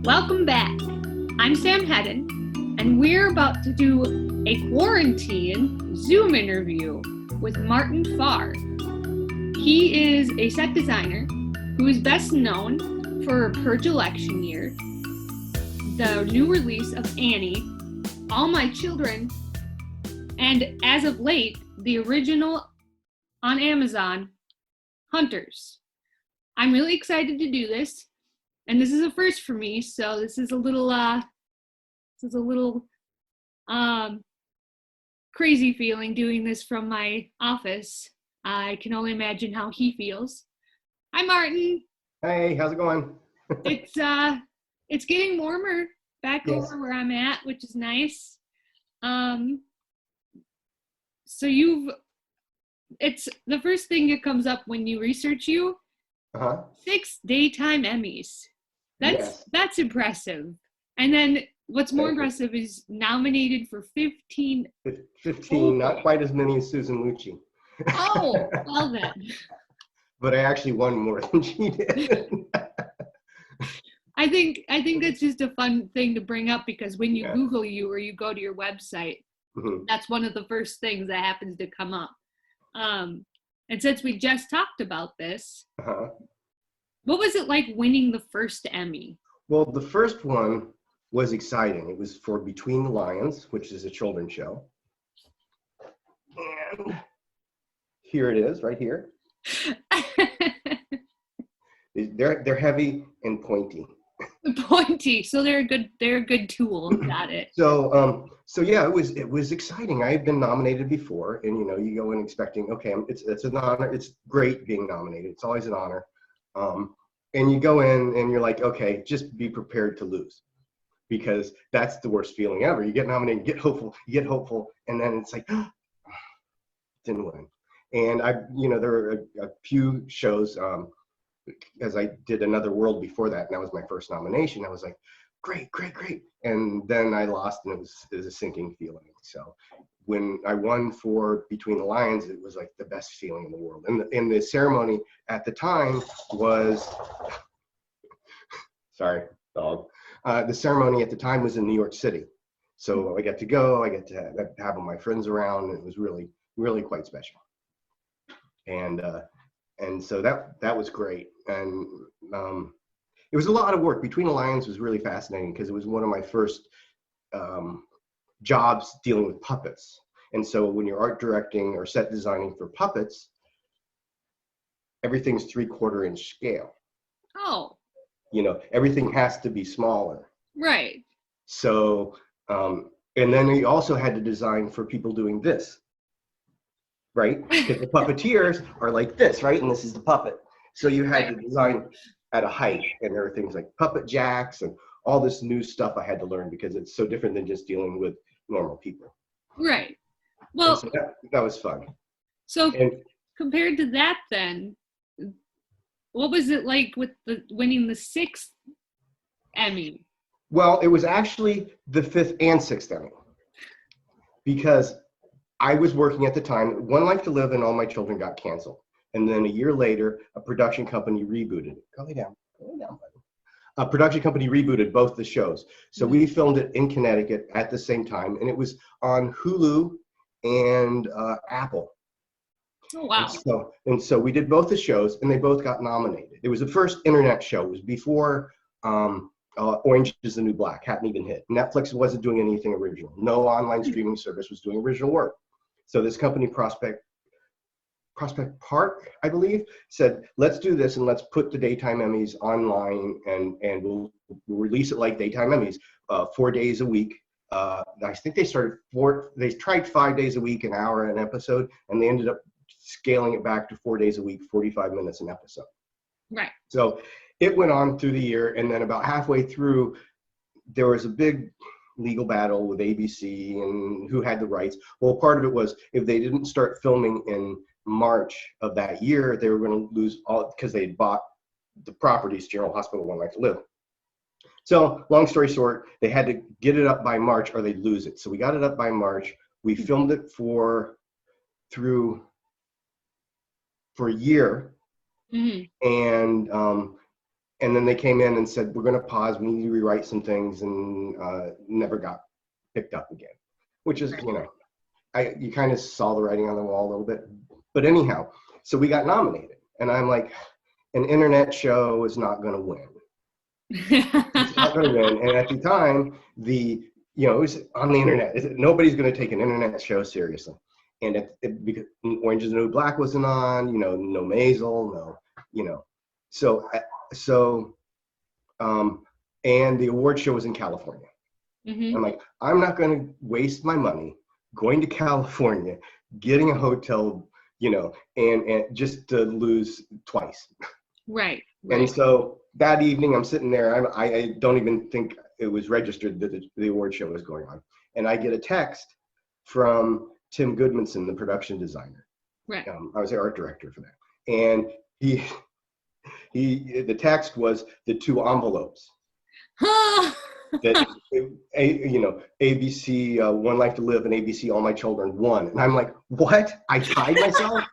Welcome back. I'm Sam Hedden, and we're about to do a quarantine Zoom interview with Martin Fahrer. He is a set designer who is best known for Purge Election Year, the new release of Annie, All My Children, and as of late, the original on Amazon, Hunters. I'm really excited to do this, and this is a first for me, so this is a little crazy feeling doing this from my office. I can only imagine how he feels. Hi, Martin. Hey, how's it going? It's getting warmer back Yes. over where I'm at, which is nice. So it's the first thing that comes up when you research you. 6 daytime Emmys. That's impressive. And then what's more impressive is nominated for 15. 15, not quite as many as Susan Lucci. Oh, well then. But I actually won more than she did. I think that's just a fun thing to bring up because when you Google you or you go to your website, that's one of the first things that happens to come up. And since we just talked about this, what was it like winning the first Emmy? Well, the first one was exciting. It was for Between the Lions, which is a children's show. And here it is, right here. They're heavy and pointy. Pointy, so they're a good tool. Got it. So yeah, it was exciting. I had been nominated before, and you go in expecting, okay, it's an honor. It's great being nominated. It's always an honor. And you go in and you're like, okay, just be prepared to lose, because that's the worst feeling ever. You get nominated, you get hopeful, and then it's like, didn't win. And there were a few shows, as I did Another World before that, and that was my first nomination. I was like, great. And then I lost, and it was a sinking feeling. So when I won for Between the Lions, it was like the best feeling in the world. And the ceremony at the time was, sorry, dog. The ceremony at the time was in New York City. So I got to go, I got to have all my friends around, and it was really, really quite special. And so that was great. And it was a lot of work. Between the Lions was really fascinating because it was one of my first jobs dealing with puppets. And so when you're art directing or set designing for puppets, everything's 3/4 inch scale. Oh. Everything has to be smaller. Right. So, and then you also had to design for people doing this, right? Because the puppeteers are like this, right? And this is the puppet. So you had to design at a height, and there were things like puppet jacks and all this new stuff I had to learn because it's so different than just dealing with normal people. Right. Well, so that was fun. So compared to that, then, what was it like with winning the 6th Emmy? Well, it was actually the 5th and 6th Emmy, because I was working at the time. One Life to Live and All My Children got canceled. And then a year later, a production company rebooted it. Go lay down, buddy. A production company rebooted both the shows. So we filmed it in Connecticut at the same time, and it was on Hulu and Apple. Oh, wow. And so we did both the shows, and they both got nominated. It was the first internet show. It was before Orange is the New Black hadn't even hit. Netflix wasn't doing anything original. No online streaming service was doing original work. So this company, Prospect Park, I believe, said, let's do this and let's put the daytime Emmys online, and we'll release it like daytime Emmys, 4 days a week. I think they tried 5 days a week, an hour an episode, and they ended up scaling it back to 4 days a week, 45 minutes an episode. Right. So it went on through the year, and then about halfway through, there was a big legal battle with ABC and who had the rights. Well, part of it was if they didn't start filming in March of that year, they were going to lose all, because they had bought the properties, General Hospital, One Life to Live. So long story short, they had to get it up by March or they'd lose it. So we got it up by March. We filmed it for a year. And and then they came in and said, we're going to pause. We need to rewrite some things, and never got picked up again, which is, you kind of saw the writing on the wall a little bit. But anyhow, so we got nominated, and I'm like, an internet show is not going to win. It's not going to win. And at the time, it was on the internet. Nobody's going to take an internet show seriously. And because Orange is the New Black wasn't on, no Maisel, and the award show was in California. Mm-hmm. I'm like, I'm not going to waste my money going to California, getting a hotel, and just to lose twice. Right. And so that evening, I'm sitting there. I don't even think it was registered that the award show was going on. And I get a text from Tim Goodmanson, the production designer. Right. I was the art director for that. And the text was the two envelopes. That, ABC, One Life to Live, and ABC, All My Children won. And I'm like, what? I tied myself?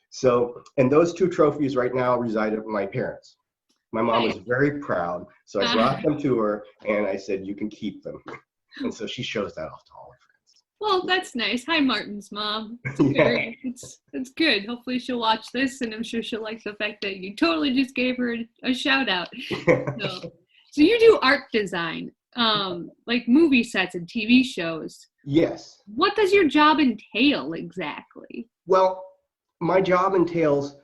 So, and those two trophies right now reside at my parents. My mom was very proud. So I brought them to her and I said, you can keep them. And so she shows that off to all her friends. Well, that's nice. Hi, Martin's mom. It's good. Hopefully she'll watch this, and I'm sure she'll like the fact that you totally just gave her a shout out. So you do art design, like movie sets and TV shows. Yes. What does your job entail exactly? Well, my job entails,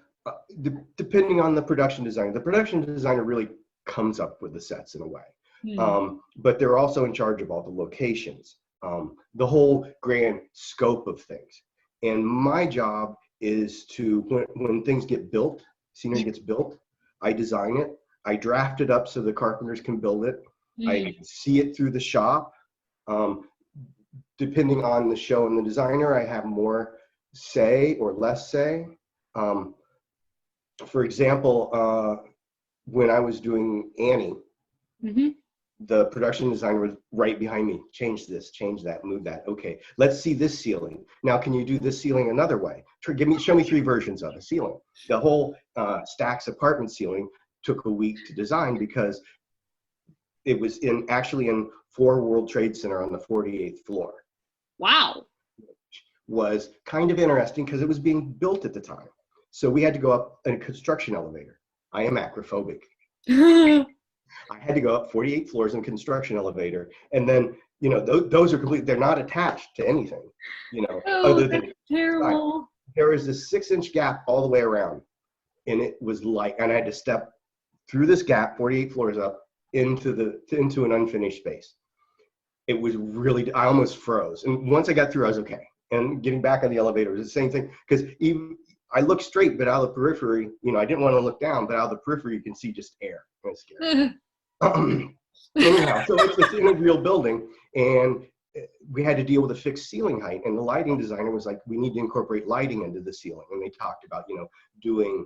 depending on the production designer. The production designer really comes up with the sets in a way, but they're also in charge of all the locations, the whole grand scope of things. And my job is to, when things get built, scenery gets built, I design it, I draft it up so the carpenters can build it, I see it through the shop. Depending on the show and the designer, I have more say or less say. For example, when I was doing Annie, the production designer was right behind me. Change this, change that, move that. Okay, let's see this ceiling. Now, can you do this ceiling another way? Show me 3 versions of a ceiling. The whole Stacks apartment ceiling took a week to design because it was actually in 4 World Trade Center on the 48th floor. Wow. Was kind of interesting because it was being built at the time. So we had to go up in a construction elevator. I am acrophobic. I had to go up 48 floors in a construction elevator. And then, those are complete. They're not attached to anything, other than terrible. There was this 6-inch gap all the way around. And it was and I had to step through this gap, 48 floors up, into an unfinished space. It was really, I almost froze. And once I got through, I was okay. And getting back on the elevator was the same thing, because even I looked straight, but out of the periphery, I didn't want to look down, but out of the periphery, you can see just air. It was scary. Anyhow, so it's in a real building, and we had to deal with a fixed ceiling height. And the lighting designer was like, we need to incorporate lighting into the ceiling. And they talked about, doing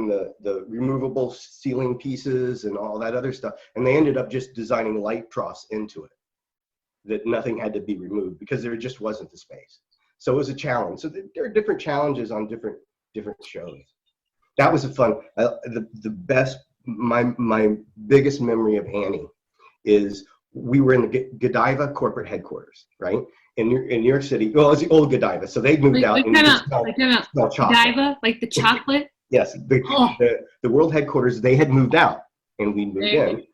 the removable ceiling pieces and all that other stuff. And they ended up just designing light troughs into it, that nothing had to be removed because there just wasn't the space. So it was a challenge. So there are different challenges on different shows. That was a fun, the best, my biggest memory of Annie is we were in the Godiva corporate headquarters, right? In New York City. Well, it's the old Godiva. So they moved out. Godiva, like the chocolate? Yes, the world headquarters, they had moved out and we moved in.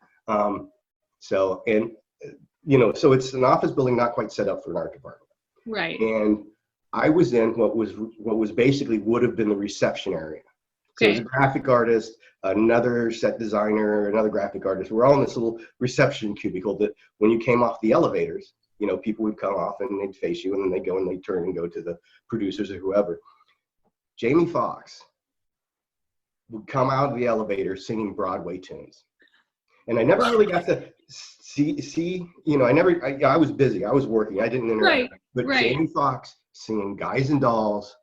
So it's an office building not quite set up for an art department. Right. And I was in what was basically would have been the reception area. So there's a graphic artist, another set designer, another graphic artist. We're all in this little reception cubicle that when you came off the elevators, people would come off and they'd face you, and then they'd go and they'd turn and go to the producers or whoever. Jamie Foxx would come out of the elevator singing Broadway tunes. And I never really got to see, I was busy. I was working. I didn't interact. But Jamie Foxx singing Guys and Dolls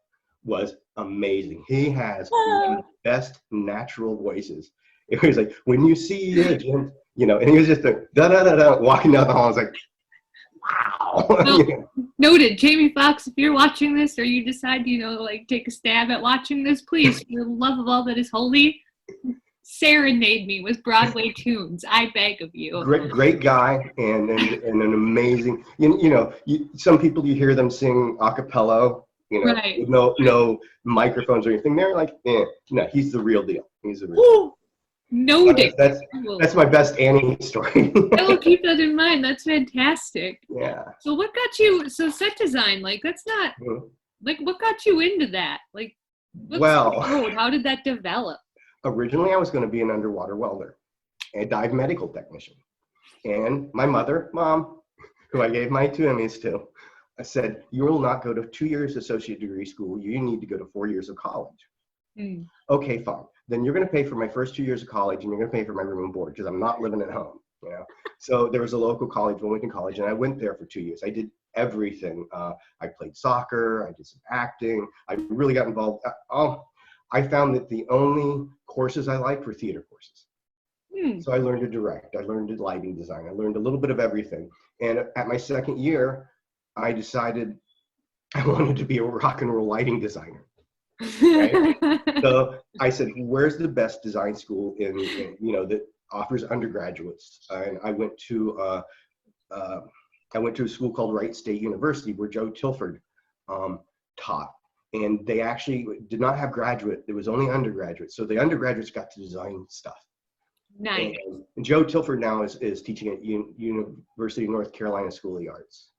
was amazing. He has one of the best natural voices. It was like, when you see a gent, and he was just walking down the hall. I was like, wow. Well, noted. Jamie Foxx, if you're watching this or you decide, take a stab at watching this, please, for the love of all that is holy, serenade me with Broadway tunes. I beg of you. Great guy, and an amazing. Some people you hear them sing a cappella, Right. with no microphones or anything. They're like, no, he's the real deal. He's the real. Ooh, noted. That's my best Annie story. I will keep that in mind. That's fantastic. Yeah. So what got you? So set design, like that's not like what got you into that? Like, Well, how did that develop? Originally I was going to be an underwater welder, a dive medical technician, and my mom, who I gave my 2 Emmys to, I said, you will not go to 2 years associate degree school. You need to go to 4 years of college. Okay, fine. Then you're going to pay for my first 2 years of college, and you're going to pay for my room and board because I'm not living at home. So there was a local college, Wilmington College, and I went there for 2 years. I did everything. I played soccer. I did some acting. I really got involved. I found that the only courses I liked were theater courses. So I learned to direct. I learned lighting design. I learned a little bit of everything. And at my second year, I decided I wanted to be a rock and roll lighting designer. Right? So I said, where's the best design school in that offers undergraduates? And I went to a school called Wright State University where Joe Tilford taught. And they actually did not have graduate. It was only undergraduate. So the undergraduates got to design stuff. Nice. And Joe Tilford now is teaching at University of North Carolina School of the Arts.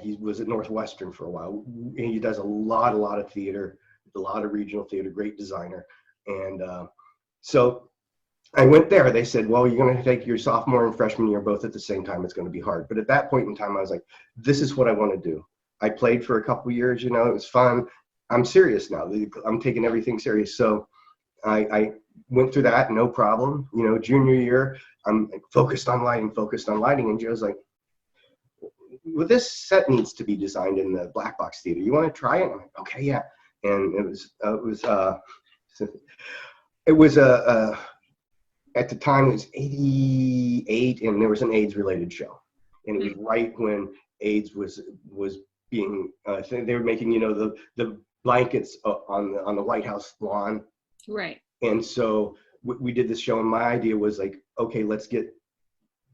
He was at Northwestern for a while. He does a lot of theater, a lot of regional theater, great designer. And so I went there. They said, well, you're going to take your sophomore and freshman year both at the same time. It's going to be hard. But at that point in time, I was like, this is what I want to do. I played for a couple years, it was fun. I'm serious now. I'm taking everything serious. So I went through that, no problem. Junior year, I'm focused on lighting. And Joe's like, well, this set needs to be designed in the black box theater. You want to try it? I'm like, okay, yeah. And it was at the time it was 88, and there was an AIDS related show, and it was right when AIDS was being they were making the blankets on the White House lawn, right? And so we did this show, and my idea was like, okay, let's get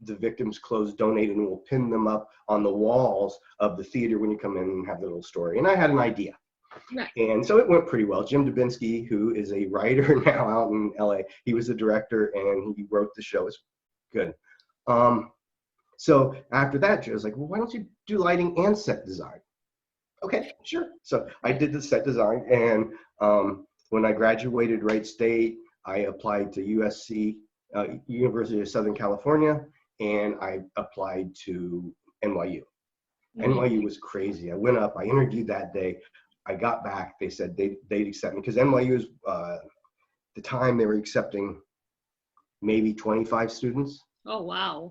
the victims' clothes donated, and we'll pin them up on the walls of the theater when you come in and have the little story. And I had an idea. Right. And so it went pretty well. Jim Dubinsky, who is a writer now out in LA, he was the director and he wrote the show. It's good. So after that, Joe was like, well, why don't you do lighting and set design? Okay, sure. So I did the set design, and when I graduated Wright State, I applied to USC, University of Southern California, and I applied to NYU. NYU was crazy. I went up, I interviewed that day. I got back, they said they'd accept me, because NYU is, the time they were accepting maybe 25 students. Oh, wow.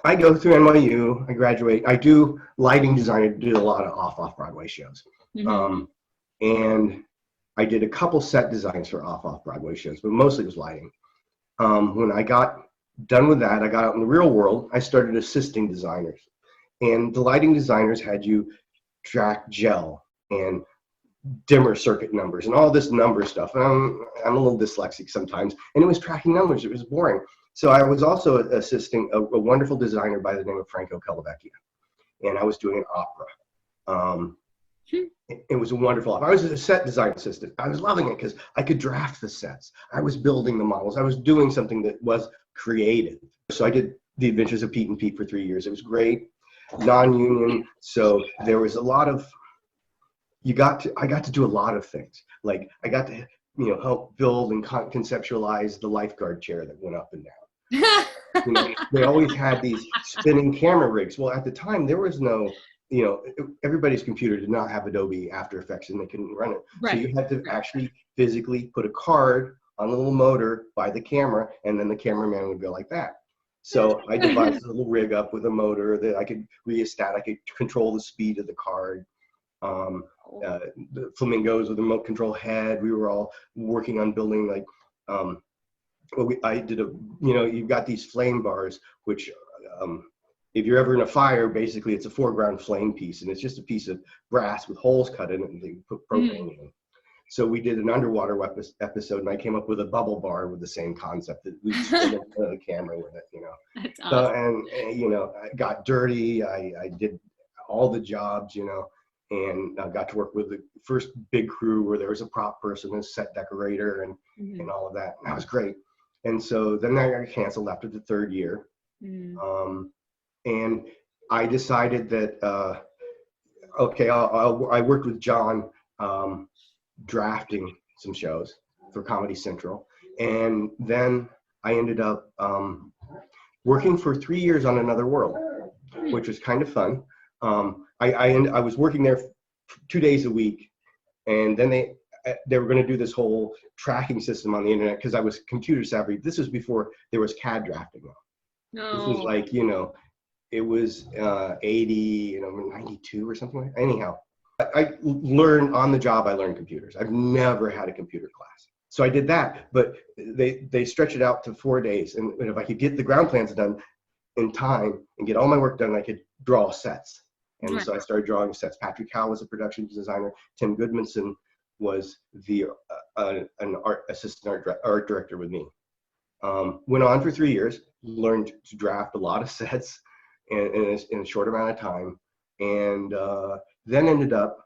I go through NYU, I graduate, I do lighting design, I did a lot of off-Broadway shows. And I did a couple set designs for off-Broadway shows, but mostly it was lighting. When I got done with that, I got out in the real world, I started assisting designers. And the lighting designers had you track gel and dimmer circuit numbers and all this number stuff. I'm a little dyslexic sometimes, and it was tracking numbers. It was boring. So I was also assisting a wonderful designer by the name of Franco Calavecchia, and I was doing an opera. It was a wonderful opera. I was a set design assistant. I was loving it because I could draft the sets. I was building the models. I was doing something that was creative. So I did The Adventures of Pete and Pete for 3 years. It was great, non-union. So there was a lot of, I got to do a lot of things. Like I got to, help build and conceptualize the lifeguard chair that went up and down. They always had these spinning camera rigs. Well, at the time there was no, everybody's computer did not have Adobe After Effects and they couldn't run it. Right. So you had to actually physically put a card on a little motor by the camera, and then the cameraman would go like that. So I devised a little rig up with a motor that I could rheostat. I could control the speed of the card. The flamingos with a remote control head. We were all working on building like, I did you've got these flame bars, which if you're ever in a fire, basically it's a foreground flame piece, and it's just a piece of brass with holes cut in it, and they put propane in. So we did an underwater episode, and I came up with a bubble bar with the same concept that we spin the camera with it, you know. That's So, awesome. and you know, I got dirty. I did all the jobs, you know, and I got to work with the first big crew where there was a prop person, a set decorator, and all of that. And that was great. And so then I got canceled after the third year. And I decided that, okay, I worked with John drafting some shows for Comedy Central. And then I ended up working for 3 years on Another World, which was kind of fun. I was working there 2 days a week, and then they were going to do this whole tracking system on the internet because I was computer savvy. This was before there was CAD drafting. No. This was like, you know, it was 80, you know, 92 or something like that. Anyhow, I learned on the job. I learned computers. I've never had a computer class. So I did that, but they stretched it out to 4 days. And if I could get the ground plans done in time and get all my work done, I could draw sets. And so I started drawing sets. Patrick Howe was a production designer. Tim Goodmanson was the an assistant art director with me. Went on for 3 years, learned to draft a lot of sets in a short amount of time, and then ended up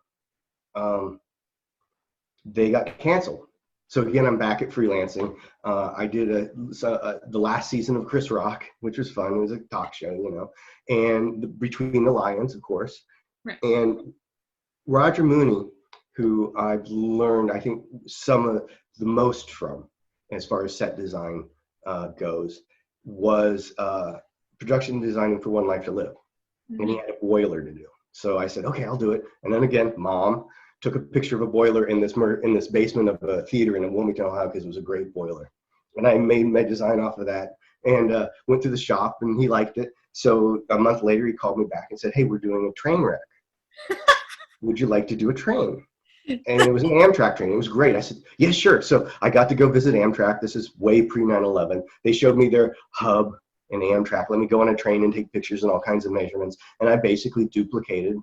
they got canceled. So again, I'm back at freelancing. I did the last season of Chris Rock, which was fun. It was a talk show, you know, and Between the Lions, of course. Right. And Roger Mooney, who I've learned, I think, some of the most from, as far as set design goes, was production designing for One Life to Live. And he had a boiler to do. So I said, okay, I'll do it. And then again, Mom took a picture of a boiler in this basement of a theater in Wilmington, Ohio, because it was a great boiler. And I made my design off of that, and went to the shop, and he liked it. So a month later, he called me back and said, hey, we're doing a train wreck. Would you like to do a train? And it was an Amtrak train. It was great. I said, yeah, sure. So I got to go visit Amtrak. This is way pre 9/11. They showed me their hub in Amtrak. Let me go on a train and take pictures and all kinds of measurements. And I basically duplicated.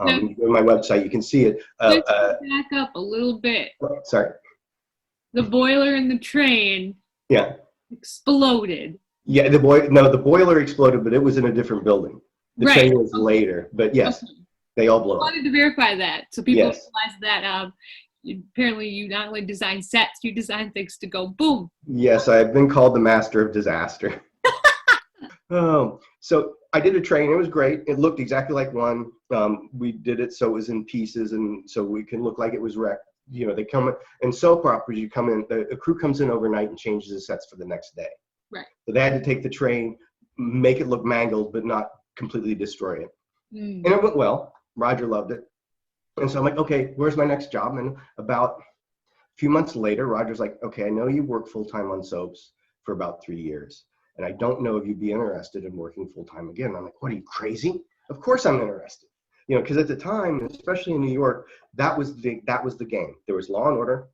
You go to my website, you can see it. Let's back up a little bit. Sorry. The boiler in the train exploded. Yeah, the boiler exploded, but it was in a different building. The train was later, but yes, they all blew up. I wanted to verify that so people realize that apparently you not only design sets, you design things to go boom. Yes, I've been called the master of disaster. So I did a train. It was great. It looked exactly like one. We did it so it was in pieces, and so we can look like it was wrecked. You know, they come in soap operas. You come in, the crew comes in overnight and changes the sets for the next day. Right. So they had to take the train, make it look mangled, but not completely destroy it. And it went well. Roger loved it. And so I'm like, okay, where's my next job? And about a few months later, Roger's like, okay, I know you work full-time on soaps for about 3 years, and I don't know if you'd be interested in working full-time again. And I'm like, what, are you crazy? Of course I'm interested. You know, because at the time, especially in New York, that was the game. There was Law and Order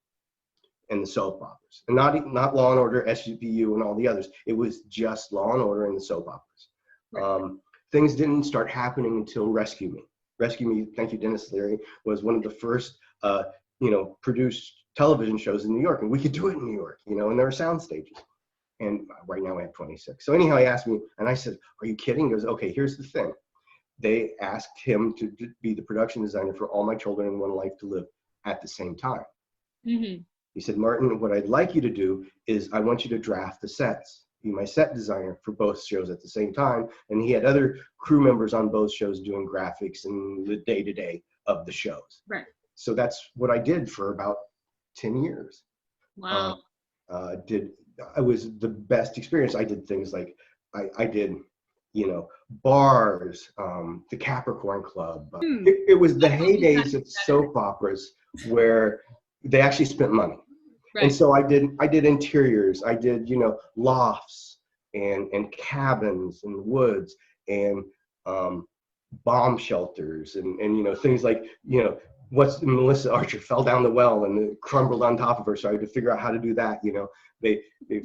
and the soap operas, and not Law and Order, SVU, and all the others. It was just Law and Order and the soap operas. Right. Things didn't start happening until Rescue Me. Rescue Me, thank you, Dennis Leary, was one of the first, produced television shows in New York, and we could do it in New York, you know, and there were sound stages. And right now I have 26. So anyhow, he asked me, and I said, are you kidding? He goes, okay, here's the thing. They asked him to be the production designer for All My Children and One Life to Live at the same time. Mm-hmm. He said, Martin, what I'd like you to do is I want you to draft the sets, be my set designer for both shows at the same time. And he had other crew members on both shows doing graphics and the day-to-day of the shows. Right. So that's what I did for about 10 years. Wow. It was the best experience. I did things like I did, you know, bars, the Capricorn Club. It was the heydays of soap operas where they actually spent money. Right. And so I did interiors. I did, you know, lofts and cabins and woods and bomb shelters and you know, things like, you know, Melissa Archer fell down the well and it crumbled on top of her. So I had to figure out how to do that. You know, they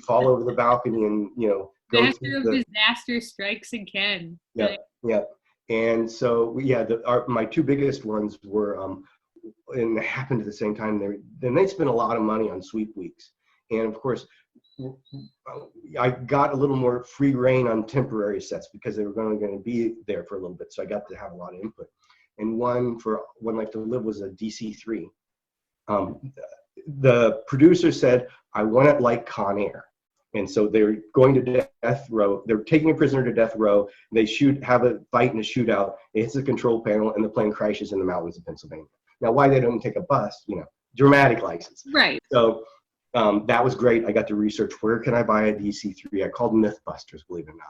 fall over the balcony and, you know, Master of disaster strikes again. Yeah. Yeah. And so, yeah, my two biggest ones were and it happened at the same time. Then they spent a lot of money on sweep weeks, and of course, I got a little more free reign on temporary sets because they were going to be there for a little bit, so I got to have a lot of input. And one for One Life to Live was a DC-3. The producer said, I want it like Con Air. And so they're going to death row. They're taking a prisoner to death row. They have a fight in a shootout. It hits the control panel, and the plane crashes in the mountains of Pennsylvania. Now, why they don't take a bus, dramatic license. Right. So that was great. I got to research, where can I buy a DC-3? I called Mythbusters, believe it or not.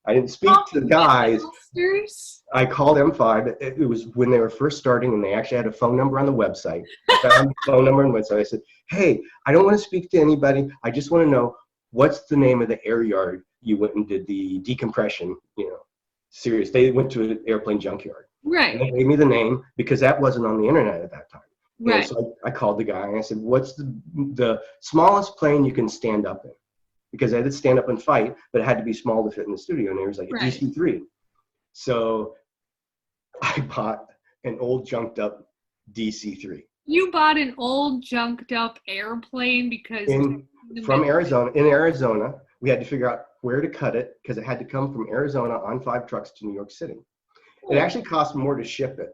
I didn't speak to the guys. Mythbusters? I called M5. It was when they were first starting, and they actually had a phone number on the website. I found the phone number on the website. I said, hey, I don't want to speak to anybody. I just want to know, what's the name of the air yard you went and did the decompression, series? They went to an airplane junkyard. Right. And they gave me the name because that wasn't on the internet at that time. Right. And so I called the guy and I said, what's the smallest plane you can stand up in? Because I did stand up and fight, but it had to be small to fit in the studio. And there was like a DC-3. So I bought an old junked up DC-3. You bought an old junked up airplane because in Arizona, we had to figure out where to cut it because it had to come from Arizona on 5 trucks to New York City. It actually cost more to ship it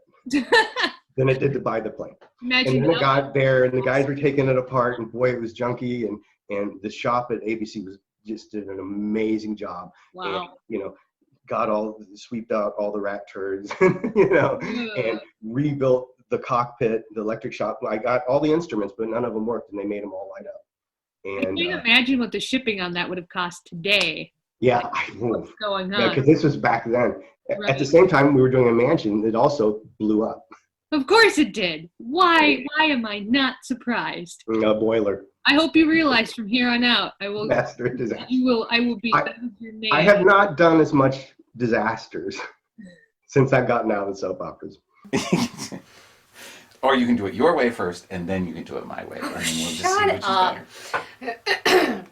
than it did to buy the plane. Imagine and then it got there, and the guys were taking it apart, and boy, it was junky. And the shop at ABC did an amazing job. Wow. And, swept out all the rat turds, and rebuilt the cockpit, the electric shock. I got all the instruments, but none of them worked, and they made them all light up. And I can't imagine what the shipping on that would have cost today. Yeah, what's going on? Yeah, because this was back then. Right. At the same time, we were doing a mansion. It also blew up. Of course it did. Why am I not surprised? A boiler. I hope you realize from here on out, I will. Master disaster. I will be. Your name. I have not done as much disasters since I've gotten out of soap operas. Or you can do it your way first, and then you can do it my way. And then we'll just see which is better.